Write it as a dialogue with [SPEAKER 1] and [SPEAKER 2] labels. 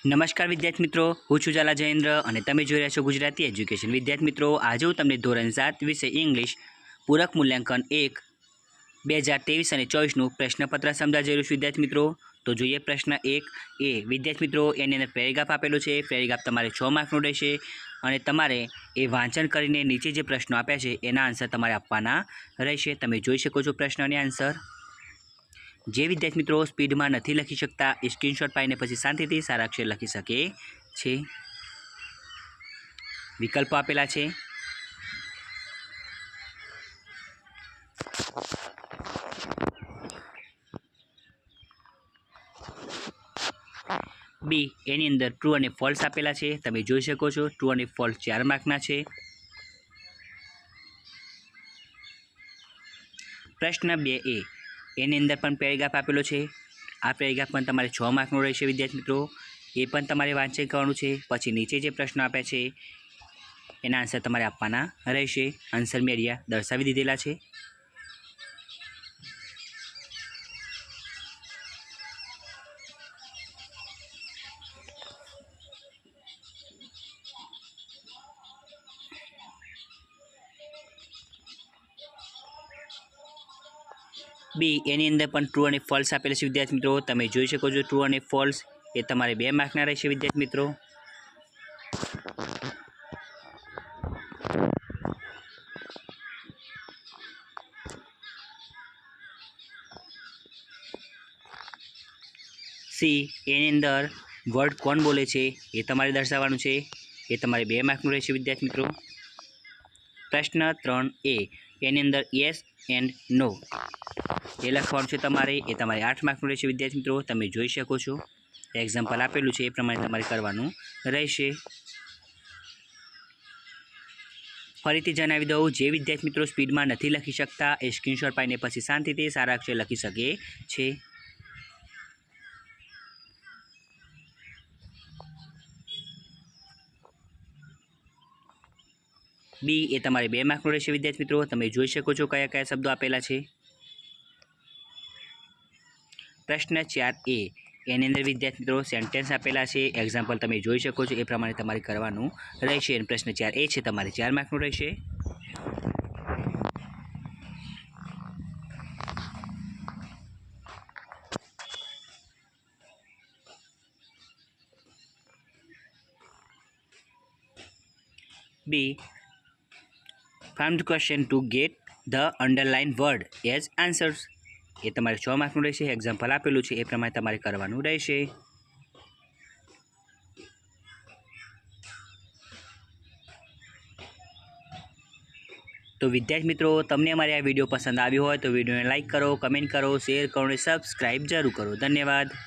[SPEAKER 1] નમસ્કાર વિદ્યાર્થી મિત્રો, હું છું ઝાલા જયેન્દ્ર અને તમે જોઈ રહ્યા છો ગુજરાતી એજ્યુકેશન. વિદ્યાર્થી મિત્રો, આજે હું તમને ધોરણ 7 વિષય ઇંગ્લિશ પૂરક મૂલ્યાંકન 1 2023 અને 24નું પ્રશ્નપત્ર સમજાવી રહ્યું છું. વિદ્યાર્થી મિત્રો, તો જોઈએ પ્રશ્ન 1 એ. વિદ્યાર્થી મિત્રો, એની અંદર પેરેગ્રાફ આપેલો છે. પેરેગ્રાફ તમારે 6 માર્કનો રહેશે અને તમારે એ વાંચન કરીને નીચે જે પ્રશ્નો આપ્યા છે એના આન્સર તમારે આપવાના રહેશે. તમે જોઈ શકો છો પ્રશ્ન અને આન્સર. જે વિદ્યાર્થી મિત્રો સ્પીડમાં નથી લખી શકતા એ સ્ક્રીનશોટ પાડીને પછી શાંતિથી સારા અક્ષર લખી શકે છે. વિકલ્પો આપેલા છે. બી, એની અંદર ટ્રુ અને ફોલ્સ આપેલા છે. તમે જોઈ શકો છો ટ્રુ અને ફોલ્સ 4 માર્કના છે. પ્રશ્ન 2 એ. એની અંદર પણ પેરેગ્રાફ આપેલો છે. આ પેરેગ્રાફ પણ તમારે 6 માર્કનો રહેશે. વિદ્યાર્થી મિત્રો, એ પણ તમારે વાંચન કરવાનું છે. પછી નીચે જે પ્રશ્નો આપ્યા છે એના આન્સર તમારે આપવાના રહેશે. આન્સર મેં અહીંયા દર્શાવી દીધેલા છે. બી, એની અંદર પણ ટ્રુ અને ફોલ્સ આપેલા છે. વિદ્યાર્થી મિત્રો, તમે જોઈ શકો છો ટ્રુ અને ફોલ્સ એ તમારે 2 માર્કના રહેશે. વિદ્યાર્થી મિત્રો, સી, એની અંદર વર્ડ કોણ બોલે છે એ તમારે દર્શાવવાનું છે. એ તમારે 2 માર્કનું રહેશે. વિદ્યાર્થી મિત્રો, પ્રશ્ન 3 એ. એની અંદર યસ એન્ડ નો એ લખવાનું છે તમારે. એ તમારે 8 માર્કનું રહેશે. વિદ્યાર્થી મિત્રો, તમે જોઈ શકો છો એક્ઝામ્પલ આપેલું છે એ પ્રમાણે તમારે કરવાનું રહેશે. ફરીથી જણાવી દઉં, જે વિદ્યાર્થી મિત્રો સ્પીડમાં નથી લખી શકતા એ સ્ક્રીનશોટ પાડીને પછી શાંતિથી સારા અક્ષર લખી શકે છે. બી, એ તમારે 2 માર્કનું રહેશે. વિદ્યાર્થી મિત્રો, તમે જોઈ શકો છો કયા કયા શબ્દો આપેલા છે. પ્રશ્ન 4 એ. એની અંદર વિદ્યાર્થી મિત્રો સેન્ટેન્સ આપેલા છે. એક્ઝામ્પલ તમે જોઈ શકો છો એ પ્રમાણે તમારે કરવાનું રહેશે. અને પ્રશ્ન 4 એ છે તમારે 4 માર્કનું રહેશે. બી, find the question to get the underlined word as answers. એ તમારે 6 માર્કનું રહેશે. એક્ઝામ્પલ આપેલું છે એ પ્રમાણે તમારે કરવાનું રહેશે. તો વિદ્યાર્થી મિત્રો, તમને અમારે આ વિડીયો પસંદ આવ્યો હોય તો વિડીયોને લાઇક કરો, કમેન્ટ કરો, શેર કરો અને સબસ્ક્રાઈબ જરૂર કરો. ધન્યવાદ.